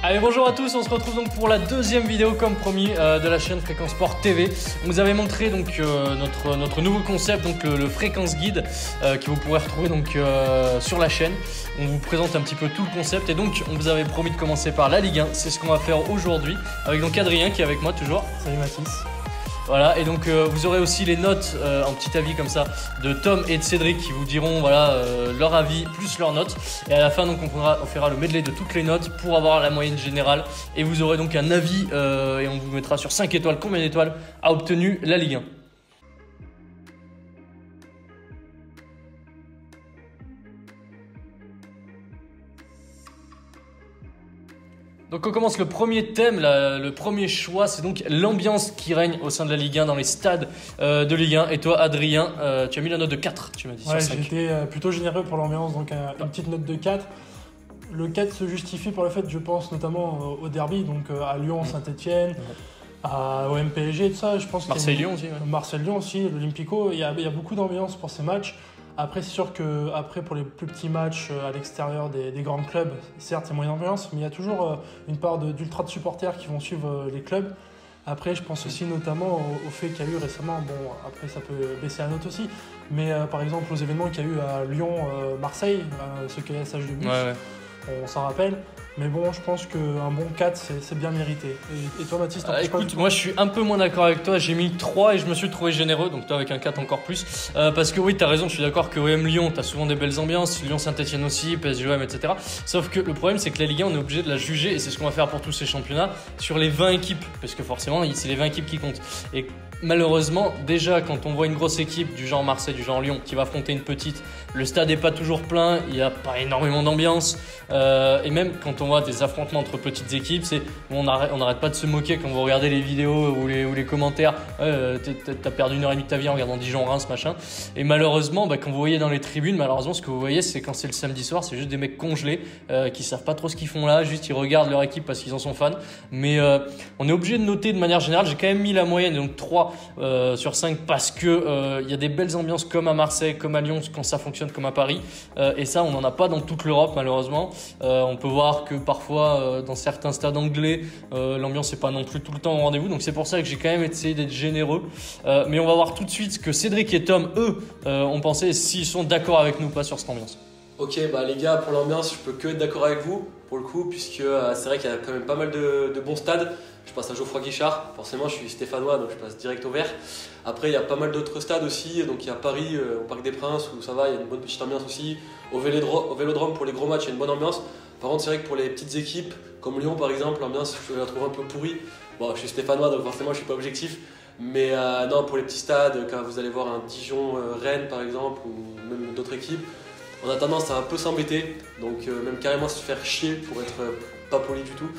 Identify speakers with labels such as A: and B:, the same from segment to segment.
A: Allez, bonjour à tous, on se retrouve donc pour la deuxième vidéo comme promis de la chaîne Fréquence Sport TV. On vous avait montré donc notre nouveau concept, donc le Fréquence Guide que vous pourrez retrouver donc sur la chaîne. On vous présente un petit peu tout le concept et donc on vous avait promis de commencer par la Ligue 1. C'est ce qu'on va faire aujourd'hui avec donc Adrien qui est avec moi toujours.
B: Salut Mathis.
A: Voilà, et donc vous aurez aussi les notes en petit avis comme ça de Tom et de Cédric qui vous diront voilà, leur avis plus leurs notes. Et à la fin donc on fera le medley de toutes les notes pour avoir la moyenne générale. Et vous aurez donc un avis et on vous mettra sur 5 étoiles combien d'étoiles a obtenu la Ligue 1. Donc on commence le premier thème, le premier choix, c'est donc l'ambiance qui règne au sein de la Ligue 1 dans les stades de Ligue 1. Et toi Adrien, tu as mis la note de 4, tu m'as dit,
B: ouais,
A: sur 5.
B: J'étais plutôt généreux pour l'ambiance, donc une petite note de 4. Le 4 se justifie par le fait, je pense notamment au derby, donc à Lyon, Saint-Etienne, au MPSG, tout ça. Je pense
A: Marseille-Lyon aussi. Ouais.
B: Marseille-Lyon aussi, l'Olympico, il y a beaucoup d'ambiance pour ces matchs. Après, c'est sûr que pour les plus petits matchs à l'extérieur des grands clubs, certes, il y a moins d'ambiance, mais il y a toujours une part d'ultra de supporters qui vont suivre les clubs. Après, je pense aussi notamment au fait qu'il y a eu récemment, bon, après ça peut baisser la note aussi, mais par exemple aux événements qu'il y a eu à Lyon, Marseille, ce KSH de bus,
A: Ouais.
B: on s'en rappelle. Mais bon, je pense qu'un bon 4, c'est bien mérité. Et toi, Mathis, t'en penses quoi?
A: Écoute, moi je suis un peu moins d'accord avec toi, j'ai mis 3 et je me suis trouvé généreux, donc toi avec un 4 encore plus. Parce que oui, t'as raison, je suis d'accord que OM Lyon, t'as souvent des belles ambiances, Lyon Saint-Etienne aussi, PSG OM, etc. Sauf que le problème c'est que la Ligue 1, on est obligé de la juger, et c'est ce qu'on va faire pour tous ces championnats, sur les 20 équipes. Parce que forcément, c'est les 20 équipes qui comptent. Et malheureusement, déjà quand on voit une grosse équipe du genre Marseille, du genre Lyon, qui va affronter une petite, le stade n'est pas toujours plein, il n'y a pas énormément d'ambiance. Et même quand on voit des affrontements entre petites équipes, on n'arrête pas de se moquer quand vous regardez les vidéos ou les commentaires. T'as perdu 1h30 de ta vie en regardant Dijon-Reims, machin. Et malheureusement, quand vous voyez dans les tribunes, ce que vous voyez, c'est quand c'est le samedi soir, c'est juste des mecs congelés qui savent pas trop ce qu'ils font là, juste ils regardent leur équipe parce qu'ils en sont fans. Mais on est obligé de noter de manière générale, j'ai quand même mis la moyenne, donc 3 sur 5 parce que y a des belles ambiances comme à Marseille, comme à Lyon, quand ça fonctionne comme à Paris. Et ça, on n'en a pas dans toute l'Europe, malheureusement. On peut voir que parfois, dans certains stades anglais, l'ambiance n'est pas non plus tout le temps au rendez-vous. Donc c'est pour ça que j'ai quand même essayé d'être généreux. Mais on va voir tout de suite ce que Cédric et Tom, eux, ont pensé, s'ils sont d'accord avec nous ou pas sur cette ambiance.
C: Ok, les gars, pour l'ambiance, je peux que être d'accord avec vous, pour le coup, puisque c'est vrai qu'il y a quand même pas mal de bons stades. Je passe à Geoffroy Guichard, forcément je suis stéphanois, donc je passe direct au vert. Après, il y a pas mal d'autres stades aussi, donc il y a Paris, au Parc des Princes, où ça va, il y a une bonne petite ambiance aussi. Au Vélodrome, pour les gros matchs, il y a une bonne ambiance. Par contre, c'est vrai que pour les petites équipes, comme Lyon par exemple, l'ambiance, je la trouve un peu pourrie. Bon, je suis stéphanois, donc forcément je suis pas objectif. Mais non, pour les petits stades, quand vous allez voir un Dijon-Rennes par exemple, ou même d'autres équipes, on a tendance à un peu s'embêter, donc même carrément se faire chier pour être pas poli du tout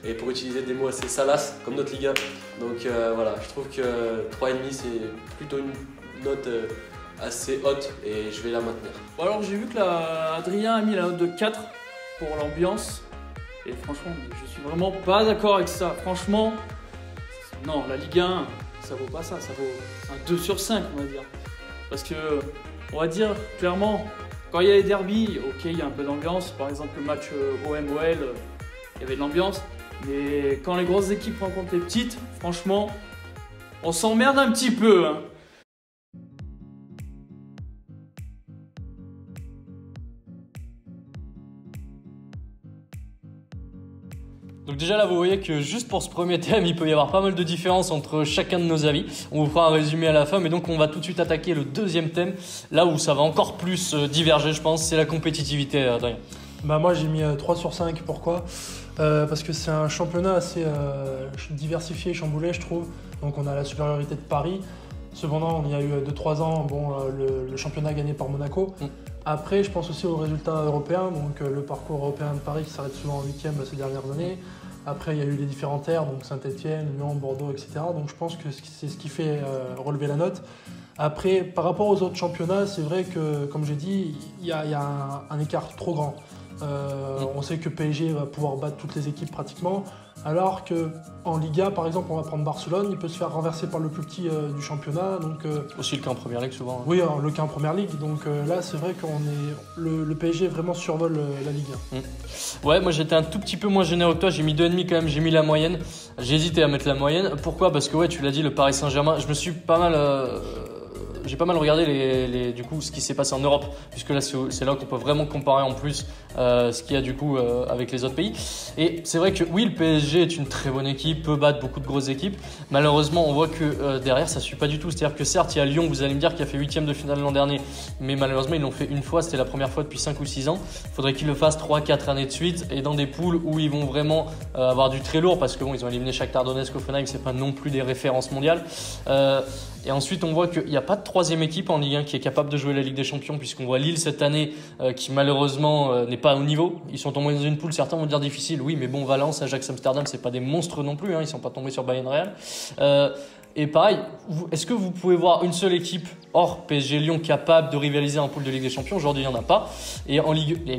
C: et pour utiliser des mots assez salaces comme notre Ligue 1. Donc voilà, je trouve que 3,5 c'est plutôt une note assez haute et je vais la maintenir.
D: Bon alors j'ai vu que Adrien a mis la note de 4 pour l'ambiance et franchement je suis vraiment pas d'accord avec ça. Franchement, non, la Ligue 1 ça vaut pas ça, ça vaut un 2 sur 5 on va dire. Parce que on va dire clairement, quand il y a les derbies, ok, il y a un peu d'ambiance. Par exemple, le match OM-OL, il y avait de l'ambiance. Mais quand les grosses équipes rencontrent les petites, franchement, on s'emmerde un petit peu. Hein.
A: Donc déjà là vous voyez que juste pour ce premier thème il peut y avoir pas mal de différences entre chacun de nos avis. On vous fera un résumé à la fin mais donc on va tout de suite attaquer le deuxième thème. Là où ça va encore plus diverger je pense, c'est la compétitivité Adrien.
B: Moi j'ai mis 3 sur 5, pourquoi parce que c'est un championnat assez diversifié, chamboulé je trouve. Donc on a la supériorité de Paris. Cependant, il y a eu 2-3 ans le championnat gagné par Monaco. Après, je pense aussi aux résultats européens, donc le parcours européen de Paris qui s'arrête souvent en 8e ces dernières années. Après, il y a eu les différents terres, donc Saint-Etienne, Lyon, Bordeaux, etc. Donc je pense que c'est ce qui fait relever la note. Après, par rapport aux autres championnats, c'est vrai que, comme j'ai dit, il y a un écart trop grand. On sait que PSG va pouvoir battre toutes les équipes pratiquement. Alors qu'en Liga, par exemple, on va prendre Barcelone, il peut se faire renverser par le plus petit du championnat. Donc,
A: Aussi le cas en première ligue souvent. Hein.
B: oui, alors, le cas en première ligue. Donc là, c'est vrai le PSG vraiment survole la Ligue 1.
A: Ouais, moi j'étais un tout petit peu moins généreux que toi, j'ai mis 2,5 quand même, j'ai mis la moyenne. J'ai hésité à mettre la moyenne. Pourquoi ? Parce que ouais, tu l'as dit, le Paris Saint-Germain, je me suis pas mal... j'ai pas mal regardé du coup ce qui s'est passé en Europe, puisque là c'est là qu'on peut vraiment comparer en plus ce qu'il y a du coup avec les autres pays. Et c'est vrai que oui, le PSG est une très bonne équipe, peut battre beaucoup de grosses équipes. Malheureusement, on voit que derrière ça suit pas du tout. C'est-à-dire que certes, il y a Lyon, vous allez me dire, qui a fait 8e de finale l'an dernier, mais malheureusement ils l'ont fait une fois, c'était la première fois depuis 5 ou 6 ans. Il faudrait qu'ils le fassent 3-4 années de suite et dans des poules où ils vont vraiment avoir du très lourd, parce que bon, ils ont éliminé Shakhtar Donetsk, Hoffenheim, c'est pas non plus des références mondiales. Et ensuite, on voit qu'il n'y a pas de troisième équipe en Ligue 1 qui est capable de jouer la Ligue des Champions, puisqu'on voit Lille cette année qui malheureusement n'est pas au niveau. Ils sont tombés dans une poule, certains vont dire difficile. Oui, mais bon, Valence, Ajax, Amsterdam, c'est pas des monstres non plus. Hein, ils sont pas tombés sur Bayern Real. Et pareil, est-ce que vous pouvez voir une seule équipe hors PSG Lyon capable de rivaliser en poule de Ligue des Champions ? Aujourd'hui, il n'y en a pas. Et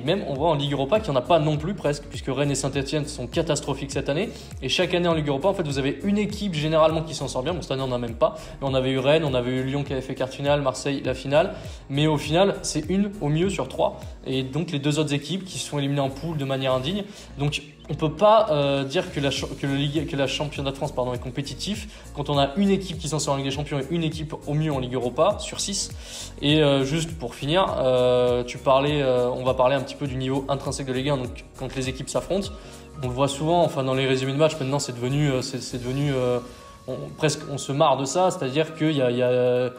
A: même, on voit en Ligue Europa qu'il n'y en a pas non plus presque, puisque Rennes et Saint-Etienne sont catastrophiques cette année. Et chaque année en Ligue Europa, en fait, vous avez une équipe généralement qui s'en sort bien. Bon, cette année, on n'en a même pas. Mais on avait eu Rennes, on avait eu Lyon qui avait fait quart de finale, Marseille la finale. Mais au final, c'est une au mieux sur 3. Et donc, les 2 autres équipes qui se sont éliminées en poule de manière indigne. Donc, on ne peut pas dire que la championnat de France est compétitif quand on a une équipe qui s'en sort en Ligue des Champions et une équipe au mieux en Ligue Europa sur 6. Et juste pour finir, on va parler un petit peu du niveau intrinsèque de Ligue 1, donc quand les équipes s'affrontent. On le voit souvent, enfin dans les résumés de match, maintenant c'est devenu presque on se marre de ça, c'est-à-dire qu'il y a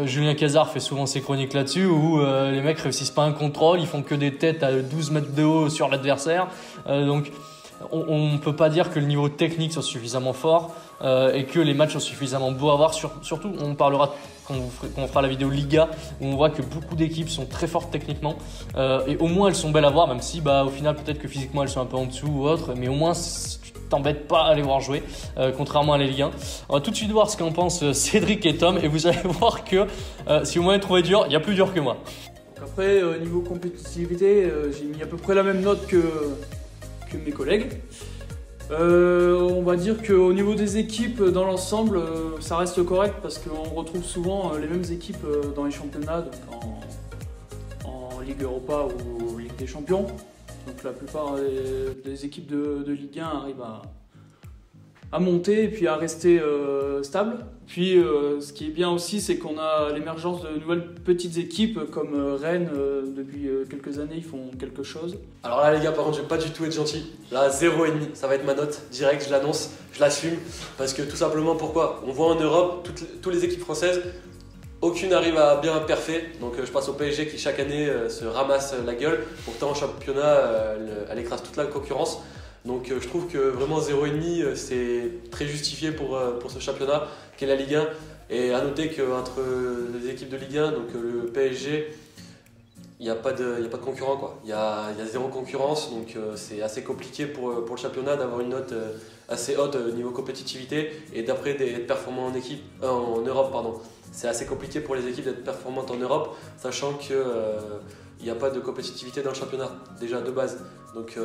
A: Julien Cazard fait souvent ses chroniques là-dessus où les mecs réussissent pas un contrôle, ils font que des têtes à 12 mètres de haut sur l'adversaire. Donc on ne peut pas dire que le niveau technique soit suffisamment fort et que les matchs sont suffisamment beaux à voir. Surtout, on parlera quand on fera la vidéo Liga où on voit que beaucoup d'équipes sont très fortes techniquement et au moins elles sont belles à voir, même si au final peut-être que physiquement elles sont un peu en dessous ou autre, mais au moins t'embête pas à les voir jouer, contrairement à la Ligue 1. On va tout de suite voir ce qu'en pensent Cédric et Tom et vous allez voir que si vous m'avez trouvé dur, il y a plus dur que moi.
D: Donc après, niveau compétitivité, j'ai mis à peu près la même note que mes collègues. On va dire qu'au niveau des équipes, dans l'ensemble, ça reste correct parce qu'on retrouve souvent les mêmes équipes dans les championnats, donc en Ligue Europa ou Ligue des Champions. Donc la plupart des équipes de Ligue 1 arrivent à monter et puis à rester stables. Puis ce qui est bien aussi, c'est qu'on a l'émergence de nouvelles petites équipes comme Rennes. Depuis quelques années, ils font quelque chose.
C: Alors là les gars, par contre, je vais pas du tout être gentil. Là, 0,5, ça va être ma note. Direct, je l'annonce, je l'assume. Parce que tout simplement, pourquoi ? On voit en Europe, toutes les équipes françaises, aucune n'arrive à bien parfait. Donc je passe au PSG qui chaque année se ramasse la gueule. Pourtant en championnat, elle écrase toute la concurrence. Donc je trouve que vraiment 0,5 c'est très justifié pour ce championnat qu'est la Ligue 1. Et à noter qu'entre les équipes de Ligue 1, donc le PSG, il n'y a pas de concurrent quoi. Il y a zéro concurrence, donc c'est assez compliqué pour le championnat d'avoir une note assez haute au niveau compétitivité et d'après d'être performant en Europe pardon. C'est assez compliqué pour les équipes d'être performantes en Europe, sachant qu'il n'y a pas de compétitivité dans le championnat, déjà de base. Donc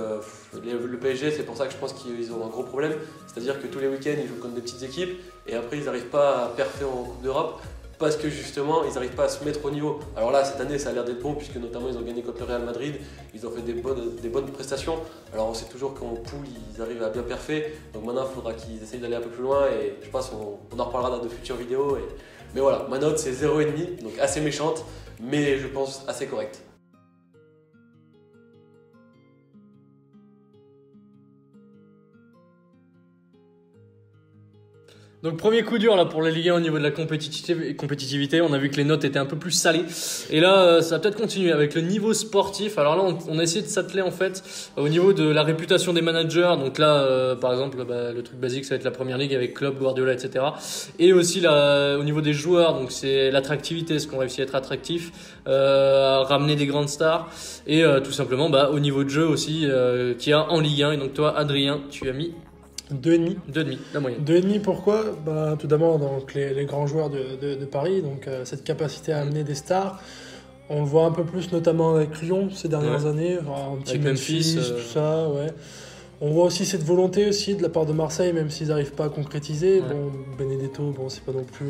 C: le PSG, c'est pour ça que je pense qu'ils ont un gros problème. C'est-à-dire que tous les week-ends, ils jouent contre des petites équipes et après, ils n'arrivent pas à perfer en Coupe d'Europe parce que justement, ils n'arrivent pas à se mettre au niveau. Alors là, cette année, ça a l'air d'être bon puisque notamment, ils ont gagné contre le Real Madrid. Ils ont fait des bonnes prestations. Alors on sait toujours qu'en poule, ils arrivent à bien perfer. Donc maintenant, il faudra qu'ils essayent d'aller un peu plus loin et je pense qu'on en reparlera dans de futures vidéos. Mais voilà, ma note c'est 0,5, donc assez méchante, mais je pense assez correcte.
A: Donc premier coup dur là pour la Ligue 1 au niveau de la compétitivité, on a vu que les notes étaient un peu plus salées et là ça va peut-être continuer avec le niveau sportif. Alors là on a essayé de s'atteler en fait au niveau de la réputation des managers, donc là par exemple le truc basique ça va être la première ligue avec Klopp, Guardiola etc. Et aussi au niveau des joueurs, donc c'est l'attractivité, est-ce qu'on réussit à être attractif, ramener des grandes stars et tout simplement au niveau de jeu aussi qu'il y a en Ligue 1. Et donc toi Adrien, tu as mis 2,5 la moyenne.
B: 2,5 pourquoi ? Tout d'abord, donc, les grands joueurs de Paris, donc cette capacité à amener des stars. On le voit un peu plus notamment avec Lyon ces dernières années, un petit
A: avec
B: Memphis, tout ça, ouais. On voit aussi cette volonté aussi de la part de Marseille, même s'ils n'arrivent pas à concrétiser.
A: Ouais.
B: Bon, Benedetto, bon, c'est pas non plus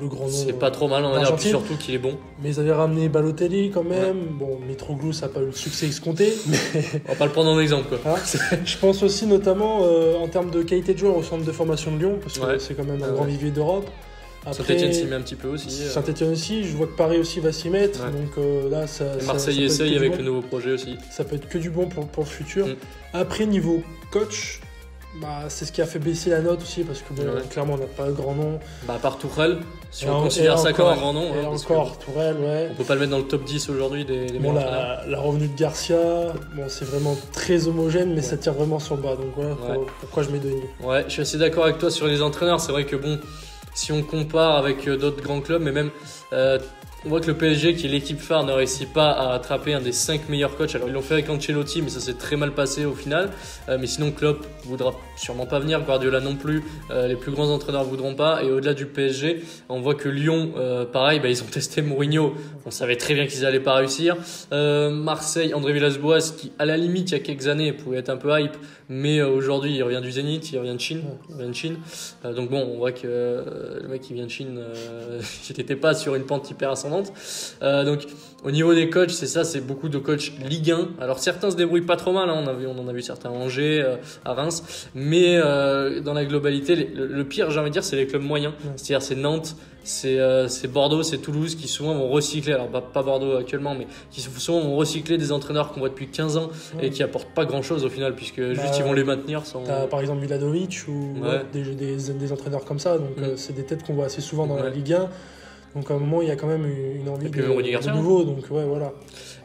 B: le grand nom.
A: C'est pas trop mal, on va dire, puis
B: d'Argentine.
A: surtout qu'il est bon.
B: Mais ils avaient ramené Balotelli quand même. Bon, Mitroglou, ça n'a pas eu le succès escompté. Mais
A: On va pas le prendre en exemple, quoi.
B: hein, je pense aussi notamment en termes de qualité de joueur au centre de formation de Lyon, parce que
A: Ouais.
B: c'est quand même un
A: Ouais.
B: grand vivier d'Europe.
A: Saint-Etienne s'y met un petit peu aussi.
B: Saint-Etienne aussi, je vois que Paris aussi va s'y mettre.
A: Ouais.
B: Donc là, ça,
A: Et
B: ça-
A: Marseille
B: ça peut être
A: essaye
B: que du
A: avec
B: bon.
A: le nouveau projet aussi.
B: Ça peut être que du bon pour le futur.
A: Mm.
B: Après, niveau coach, bah, c'est ce qui a fait baisser la note aussi, parce que bon,
A: Ouais.
B: clairement, on n'a pas de grand nom.
A: Bah, à part Tourelle, si
B: Et
A: on
B: en-
A: considère
B: et
A: ça comme
B: encore-
A: un grand nom.
B: Et
A: hein, parce
B: encore, Tourelle, ouais.
A: on peut pas le mettre dans le top 10 aujourd'hui des
B: Bon,
A: meilleurs entraîneurs.
B: la revenue de Garcia, bon, c'est vraiment très homogène, mais ça tire vraiment sur le bas. Donc voilà
A: Ouais.
B: pourquoi je mets 2,5.
A: Ouais, je suis assez d'accord avec toi sur les entraîneurs. C'est vrai que bon, si on compare avec d'autres grands clubs, mais même on voit que le PSG, qui est l'équipe phare, ne réussit pas à attraper un des 5 meilleurs coachs. Alors ils l'ont fait avec Ancelotti, mais ça s'est très mal passé au final. Mais sinon, Klopp voudra sûrement pas venir, Guardiola non plus. Les plus grands entraîneurs voudront pas. Et au-delà du PSG, on voit que Lyon, pareil, ils ont testé Mourinho. On savait très bien qu'ils allaient pas réussir. Marseille, André Villas-Boas, qui à la limite il y a quelques années pouvait être un peu hype, mais aujourd'hui il revient du Zénith, il revient de Chine. Donc bon, on voit que le mec qui vient de Chine, il n'était pas sur une pente hyper ascendante. Donc au niveau des coachs, c'est ça, c'est beaucoup de coachs Ligue 1. Alors certains se débrouillent pas trop mal, hein. On en a vu certains à Angers, à Reims, mais dans la globalité, le pire, j'ai envie de dire, c'est les clubs moyens.
B: Ouais.
A: C'est-à-dire c'est Nantes, c'est Bordeaux, c'est Toulouse qui souvent vont recycler, alors pas Bordeaux actuellement, mais qui souvent vont recycler des entraîneurs qu'on voit depuis 15 ans et qui apportent pas grand-chose au final, puisque juste ils vont les maintenir sans...
B: T'as par exemple Milanovic ou
A: Ouais.
B: des entraîneurs comme ça, donc c'est des têtes qu'on voit assez souvent dans la
A: Ouais.
B: Ligue 1. Donc à un moment, il y a quand même une envie
A: Et puis même Rudy Garcia,
B: de nouveau. Donc ouais, voilà.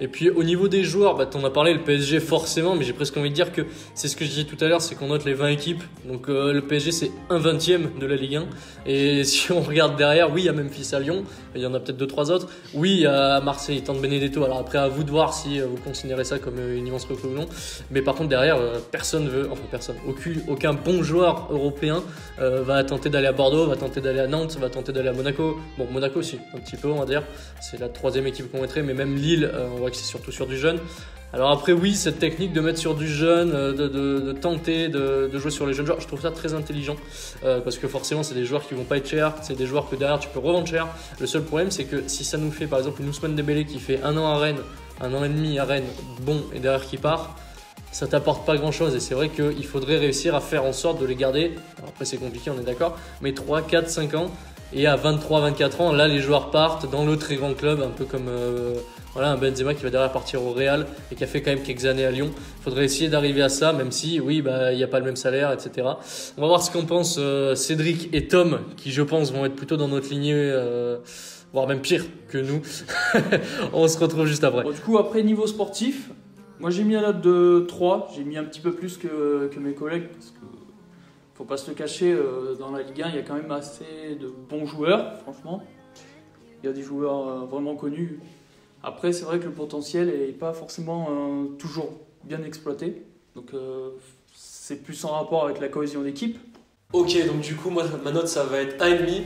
A: Et puis au niveau des joueurs, t'en as parlé, le PSG forcément, mais j'ai presque envie de dire que c'est ce que je disais tout à l'heure, c'est qu'on note les 20 équipes. Donc le PSG c'est 1/20 de la Ligue 1. Et si on regarde derrière, oui il y a Memphis à Lyon, il y en a peut-être 2-3 autres. Oui il y a Marseille, tente Benedetto, alors après à vous de voir si vous considérez ça comme une immense recrue ou non. Mais par contre derrière, aucun bon joueur européen va tenter d'aller à Bordeaux, va tenter d'aller à Nantes, va tenter d'aller à Monaco. Bon Monaco aussi, un petit peu on va dire, c'est la 3e équipe qu'on mettrait, mais même Lille, on voit que c'est surtout sur du jeune. Alors après oui, cette technique de mettre sur du jeune, de tenter de jouer sur les jeunes joueurs, je trouve ça très intelligent, parce que forcément c'est des joueurs qui vont pas être chers, c'est des joueurs que derrière tu peux revendre cher. Le seul problème c'est que si ça nous fait par exemple une Ousmane Dembélé qui fait 1 an à Rennes, 1 an et demi à Rennes, bon, et derrière qui part, ça t'apporte pas grand chose, et c'est vrai qu'il faudrait réussir à faire en sorte de les garder. Alors après c'est compliqué, on est d'accord, mais 3, 4, 5 ans. Et à 23, 24 ans, là les joueurs partent dans le très grand club, un peu comme un Benzema qui va derrière partir au Real et qui a fait quand même quelques années à Lyon. Il faudrait essayer d'arriver à ça, même si oui, il n'y a pas le même salaire, etc. On va voir ce qu'en pensent Cédric et Tom, qui je pense vont être plutôt dans notre lignée, voire même pire que nous. On se retrouve juste après.
D: Bon, du coup, après, niveau sportif, moi j'ai mis la note de 3. J'ai mis un petit peu plus que mes collègues parce que faut pas se le cacher, dans la Ligue 1, il y a quand même assez de bons joueurs, franchement. Il y a des joueurs vraiment connus. Après, c'est vrai que le potentiel n'est pas forcément toujours bien exploité. Donc, c'est plus en rapport avec la cohésion d'équipe.
C: Ok, donc du coup, moi, ma note, ça va être 1,5.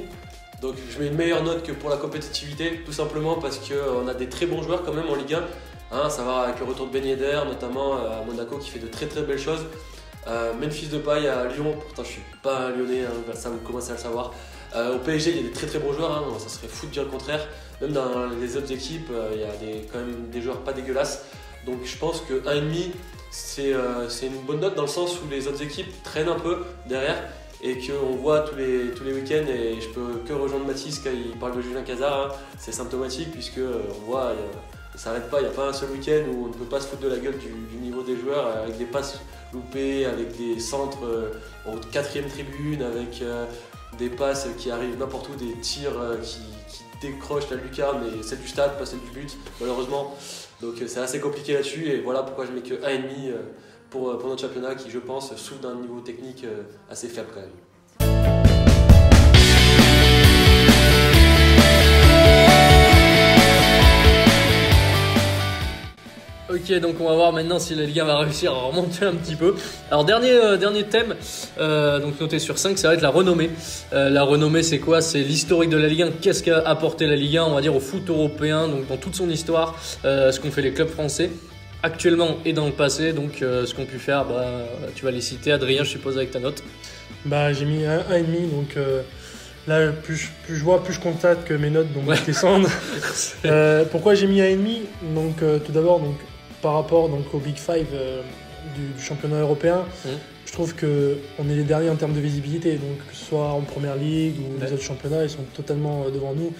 C: Donc je mets une meilleure note que pour la compétitivité, tout simplement parce qu'on a des très bons joueurs quand même en Ligue 1. Hein, ça va avec le retour de Ben Yedder, notamment à Monaco, qui fait de très très belles choses. Memphis Depay à Lyon, pourtant je suis pas un Lyonnais, hein, ça vous commencez à le savoir. Au PSG, il y a des très très bons joueurs, hein, ça serait fou de dire le contraire. Même dans les autres équipes, il y a quand même des joueurs pas dégueulasses. Donc je pense que 1,5 c'est une bonne note dans le sens où les autres équipes traînent un peu derrière et qu'on voit tous les week-ends, et je peux que rejoindre Mathis quand il parle de Julien Cazard, hein, c'est symptomatique puisque on voit, ça n'arrête pas, il n'y a pas un seul week-end où on ne peut pas se foutre de la gueule du niveau des joueurs, avec des passes loupées, avec des centres en 4e tribune, avec des passes qui arrivent n'importe où, des tirs qui décrochent la lucarne, et c'est du stade, pas celle du but, malheureusement. Donc c'est assez compliqué là-dessus, et voilà pourquoi je mets que 1,5 pour notre championnat qui, je pense, souffre d'un niveau technique assez faible quand même.
A: Ok, donc on va voir maintenant si la Ligue 1 va réussir à remonter un petit peu. Alors dernier thème, donc noté sur 5, ça va être la renommée. La renommée, c'est quoi? C'est l'historique de la Ligue 1. Qu'est-ce qu'a apporté la Ligue 1, on va dire, au foot européen, donc dans toute son histoire, ce qu'ont fait les clubs français. actuellement et dans le passé. Donc ce qu'ont pu faire, tu vas les citer. Adrien, je suppose, avec ta note.
B: Bah, j'ai mis 1,5, donc là, plus je vois, plus je constate que mes notes descendent. Pourquoi j'ai mis 1,5? Donc, tout d'abord, par rapport au Big Five du championnat européen, je trouve qu'on est les derniers en termes de visibilité. Donc, que ce soit en première ligue ou les autres championnats, ils sont totalement devant nous.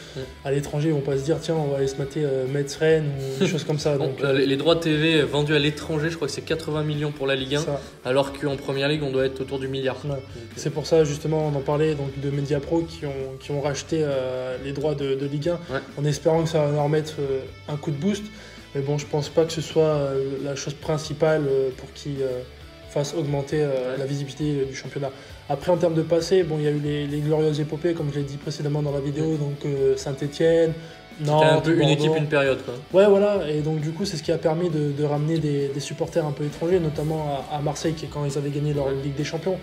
B: À l'étranger, ils vont pas se dire tiens, on va aller se mater Metz Rennes ou des choses comme ça. Donc,
A: les droits de TV vendus à l'étranger, je crois que c'est 80 millions pour la Ligue 1, alors qu'en première ligue, on doit être autour du milliard.
B: Ouais. C'est pour ça, justement, on en parlait de Mediapro qui ont racheté les droits de Ligue 1 en espérant que ça va leur remettre un coup de boost. Mais bon, je pense pas que ce soit la chose principale pour qu'ils fassent augmenter la visibilité du championnat. Après, en termes de passé, il y a eu les glorieuses épopées, comme je l'ai dit précédemment dans la vidéo, donc Saint-Etienne, Nantes,
A: c'était un peu une
B: Bordeaux.
A: équipe, une période, quoi.
B: Ouais, voilà, et donc du coup, c'est ce qui a permis de ramener des supporters un peu étrangers, notamment à Marseille, quand ils avaient gagné leur Ligue des Champions.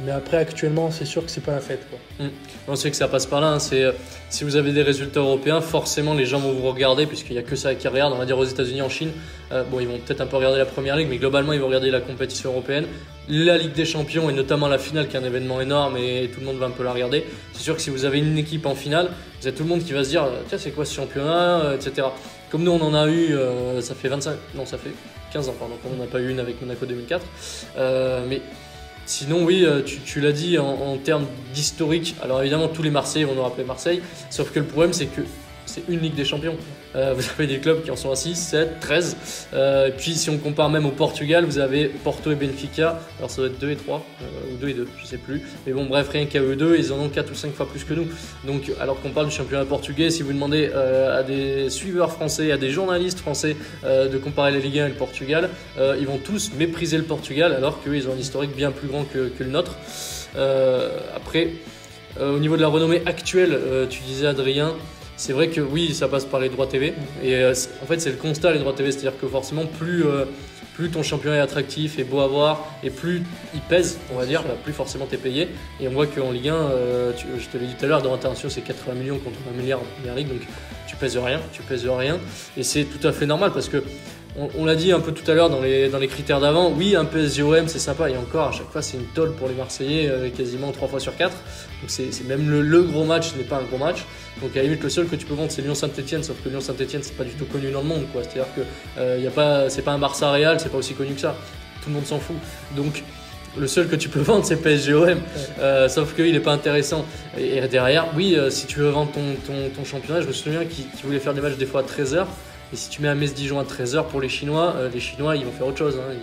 B: Mais après, actuellement, c'est sûr que c'est pas la fête, quoi.
A: On sait que ça passe par là, hein. Si vous avez des résultats européens, forcément les gens vont vous regarder, puisqu'il n'y a que ça qui regardent. On va dire aux États-Unis, en Chine, ils vont peut-être un peu regarder la première ligue, mais globalement ils vont regarder la compétition européenne, la Ligue des Champions et notamment la finale, qui est un événement énorme et tout le monde va un peu la regarder. C'est sûr que si vous avez une équipe en finale, vous avez tout le monde qui va se dire tiens, c'est quoi ce championnat, etc. Comme nous on en a eu, ça fait 15 ans pardon, qu'on n'en a pas eu une avec Monaco 2004, mais sinon, oui, tu l'as dit en termes d'historique. Alors évidemment, tous les Marseillais vont nous rappeler Marseille. Sauf que le problème, c'est que c'est une Ligue des Champions. Vous avez des clubs qui en sont à 6, 7, 13. Et puis si on compare même au Portugal, vous avez Porto et Benfica. Alors ça doit être 2 et 3, ou 2 et 2, je sais plus. Mais bon, bref, rien qu'à eux deux, ils en ont 4 ou 5 fois plus que nous. Donc alors qu'on parle du championnat portugais, si vous demandez à des suiveurs français, à des journalistes français de comparer la Ligue 1 et le Portugal, ils vont tous mépriser le Portugal, alors qu'eux, ils ont un historique bien plus grand que le nôtre. Après, au niveau de la renommée actuelle, tu disais, Adrien, c'est vrai que oui, ça passe par les droits TV. Et en fait, c'est le constat, les droits TV. C'est-à-dire que forcément, plus ton championnat est attractif et beau à voir, et plus il pèse, on va dire, plus forcément tu es payé. Et on voit qu'en Ligue 1, je te l'ai dit tout à l'heure, dans internationaux, c'est 80 millions contre 1 milliard en Première Ligue. Donc tu pèses rien. Et c'est tout à fait normal parce que on l'a dit un peu tout à l'heure dans les critères d'avant, oui, un PSG-OM c'est sympa, et encore à chaque fois c'est une tôle pour les Marseillais, quasiment 3 fois sur 4. Donc c'est même le gros match n'est pas un gros match. Donc à la limite, le seul que tu peux vendre, c'est Lyon-Saint-Etienne, sauf que Lyon-Saint-Etienne c'est pas du tout connu dans le monde, quoi. C'est-à-dire que c'est pas un Barça-Real, c'est pas aussi connu que ça. Tout le monde s'en fout. Donc le seul que tu peux vendre, c'est PSG-OM, sauf qu'il n'est pas intéressant. Et derrière, oui, si tu veux vendre ton championnat, je me souviens qu'ils voulaient faire des matchs des fois à 13h. Et si tu mets un Metz-Dijon à 13h pour les Chinois ils vont faire autre chose, hein.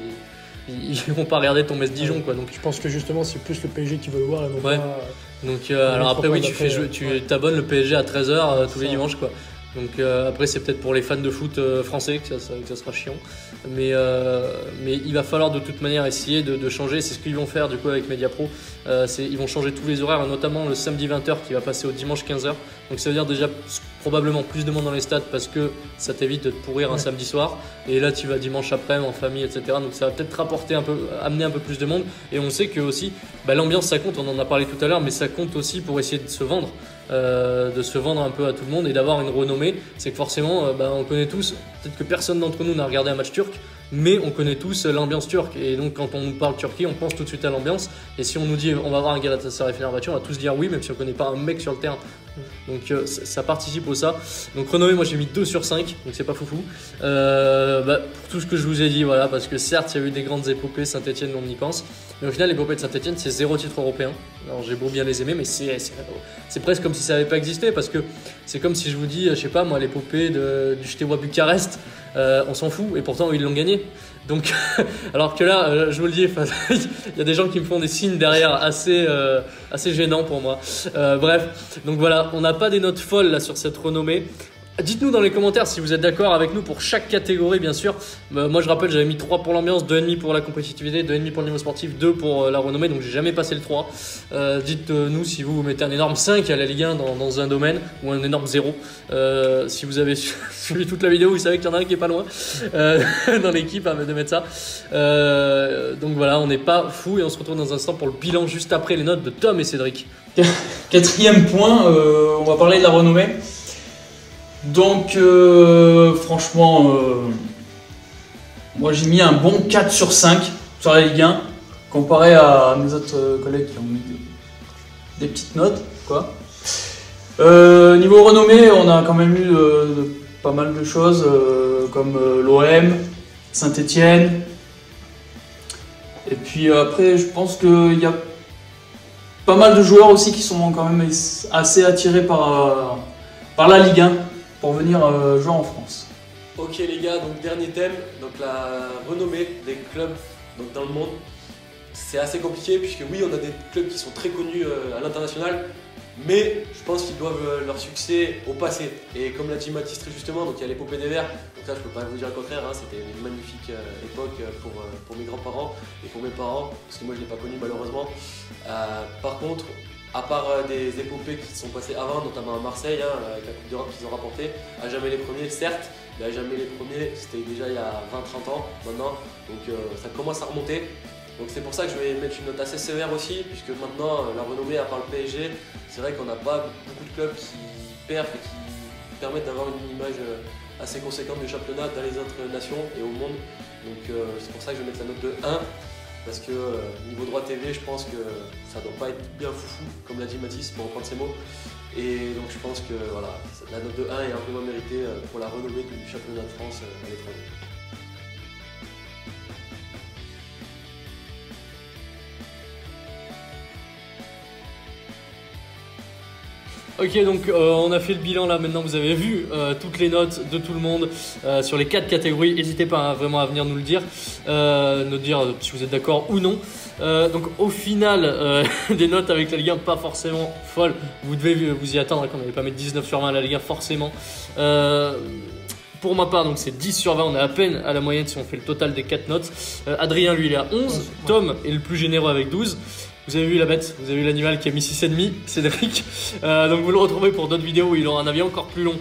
A: Ils vont pas regarder ton Metz-Dijon, quoi. Donc
B: je pense que justement c'est plus le PSG qui veut le voir et non
A: pas. Donc alors après oui, tu t'abonnes le PSG à 13h tous les dimanches, quoi. Donc après c'est peut-être pour les fans de foot français que ça sera chiant, mais il va falloir de toute manière essayer de changer. C'est ce qu'ils vont faire du coup avec Mediapro. Ils vont changer tous les horaires, notamment le samedi 20h qui va passer au dimanche 15h. Donc ça veut dire déjà probablement plus de monde dans les stades parce que ça t'évite de te pourrir un samedi soir. Et là tu vas dimanche après-midi en famille, etc. Donc ça va peut-être amener un peu plus de monde. Et on sait que aussi l'ambiance ça compte, on en a parlé tout à l'heure, mais ça compte aussi pour essayer de se vendre. Un peu à tout le monde et d'avoir une renommée. C'est que forcément on connaît tous, peut-être que personne d'entre nous n'a regardé un match turc, mais on connaît tous l'ambiance turque, et donc quand on nous parle Turquie, on pense tout de suite à l'ambiance. Et si on nous dit on va voir un Galatasaray-Fenerbahçe, on va tous dire oui, même si on connaît pas un mec sur le terrain. Donc ça participe au ça. Donc renommée, moi j'ai mis 2 sur 5, donc c'est pas foufou. Pour tout ce que je vous ai dit, voilà, parce que certes il y a eu des grandes épopées, Saint-Etienne on y pense, mais au final l'épopée de Saint-Etienne c'est 0 titre européen. Alors j'ai beau bien les aimer, mais c'est presque comme si ça n'avait pas existé, parce que c'est comme si je vous dis, je sais pas moi, l'épopée du Steaua Bucarest, on s'en fout, et pourtant ils l'ont gagné. Donc, alors que là, je vous le dis, il y a des gens qui me font des signes derrière assez gênants pour moi. Bref, donc voilà, on n'a pas des notes folles là sur cette renommée. Dites-nous dans les commentaires si vous êtes d'accord avec nous pour chaque catégorie, bien sûr. Moi, je rappelle, j'avais mis 3 pour l'ambiance, 2,5 pour la compétitivité, 2,5 pour le niveau sportif, 2 pour la renommée, donc j'ai jamais passé le 3. Dites-nous si vous mettez un énorme 5 à la Ligue 1 dans un domaine, ou un énorme 0. Si vous avez suivi toute la vidéo, vous savez qu'il y en a un qui est pas loin dans l'équipe de mettre ça. Donc voilà, on n'est pas fou, et on se retrouve dans un instant pour le bilan juste après les notes de Tom et Cédric.
D: 4e point, on va parler de la renommée. Donc franchement, Moi j'ai mis un bon 4 sur 5 sur la Ligue 1, comparé à mes autres collègues qui ont mis des petites notes, quoi. Niveau renommée, on a quand même eu pas mal de choses, comme l'OM, Saint-Etienne. Et puis après, je pense qu'il y a pas mal de joueurs aussi qui sont quand même assez attirés par la Ligue 1 pour venir jouer en France.
C: Ok les gars, donc dernier thème, donc la renommée des clubs donc dans le monde. C'est assez compliqué puisque oui, on a des clubs qui sont très connus à l'international, mais je pense qu'ils doivent leur succès au passé. Et comme l'a dit Mathis très justement, donc il y a l'épopée des Verts, donc là je peux pas vous dire le contraire, hein, c'était une magnifique époque pour mes grands-parents et pour mes parents, parce que moi je l'ai pas connu malheureusement. Par contre, à part des épopées qui sont passées avant, notamment à Marseille, hein, avec la Coupe d'Europe qu'ils ont rapportée, à jamais les premiers, certes, mais à jamais les premiers, c'était déjà il y a 20-30 ans maintenant, donc ça commence à remonter. Donc c'est pour ça que je vais mettre une note assez sévère aussi, puisque maintenant la renommée, à part le PSG, c'est vrai qu'on n'a pas beaucoup de clubs qui perfent et qui permettent d'avoir une image assez conséquente du championnat dans les autres nations et au monde. Donc c'est pour ça que je vais mettre la note de 1, parce que niveau droit TV, je pense que ça doit pas être bien foufou, comme l'a dit Mathis, pour reprendre ses mots. Et donc je pense que voilà, la note de 1 est amplement méritée pour la renommée du championnat de France à l'étranger.
A: Ok, donc on a fait le bilan là, maintenant vous avez vu toutes les notes de tout le monde sur les 4 catégories. N'hésitez pas hein, vraiment à venir nous le dire, nous dire si vous êtes d'accord ou non. Donc au final, des notes avec la Ligue 1 pas forcément folles. Vous devez vous y attendre hein, qu'on n'allait pas mettre 19 sur 20 à la Ligue 1 forcément. Pour ma part, donc c'est 10 sur 20, on est à peine à la moyenne si on fait le total des 4 notes. Adrien, lui, il est à 11. Tom est le plus généreux avec 12. Vous avez vu la bête, vous avez vu l'animal qui a mis 6,5, Cédric. Donc vous le retrouvez pour d'autres vidéos où il aura un avis encore plus long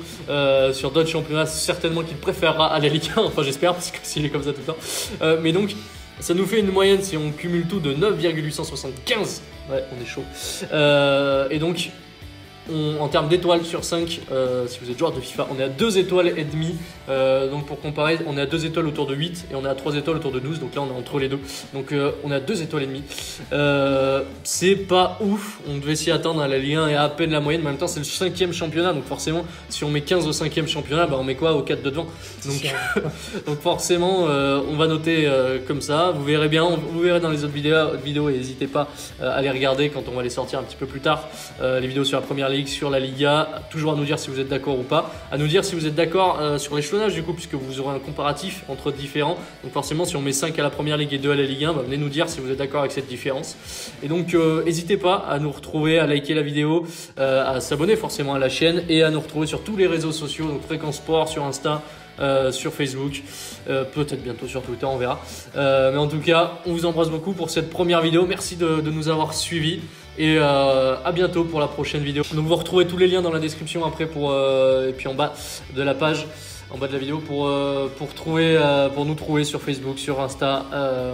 A: sur d'autres championnats, certainement qu'il préférera à la Ligue 1, enfin j'espère, parce que s'il est comme ça tout le temps. Mais donc, ça nous fait une moyenne, si on cumule tout, de 9,875. Ouais, on est chaud. Et donc, en termes d'étoiles sur 5, si vous êtes joueur de FIFA, on est à 2 étoiles et demie. Donc pour comparer, on est à 2 étoiles autour de 8 et on est à 3 étoiles autour de 12. Donc là on est entre les deux. Donc on est à 2 étoiles et demie. C'est pas ouf, on devait s'y attendre à la Ligue 1 et à peine la moyenne. Mais en même temps c'est le 5e championnat. Donc forcément si on met 15 au 5e championnat, bah on met quoi au 4 de devant. Donc, donc forcément on va noter comme ça. Vous verrez bien, vous verrez dans les autres vidéos et n'hésitez pas à les regarder quand on va les sortir un petit peu plus tard. Les vidéos sur la première Ligue, sur la Liga, toujours à nous dire si vous êtes d'accord ou pas, à nous dire si vous êtes d'accord sur l'échelonnage du coup, puisque vous aurez un comparatif entre différents. Donc forcément si on met 5 à la première Ligue et 2 à la Ligue 1, bah, venez nous dire si vous êtes d'accord avec cette différence. Et donc n'hésitez pas à nous retrouver, à liker la vidéo, à s'abonner forcément à la chaîne et à nous retrouver sur tous les réseaux sociaux, donc Fréquence Sport sur Insta, sur Facebook, peut-être bientôt sur Twitter, on verra. Mais en tout cas, on vous embrasse beaucoup pour cette première vidéo. Merci de nous avoir suivis. Et à bientôt pour la prochaine vidéo. Donc vous retrouvez tous les liens dans la description après et puis en bas de la page, en bas de la vidéo pour nous trouver sur Facebook, sur Insta.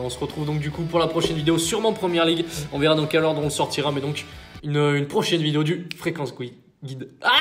A: On se retrouve donc du coup pour la prochaine vidéo, sûrement Première Ligue. On verra dans quel ordre on le sortira, mais donc une prochaine vidéo du Fréquence Guide. Ah,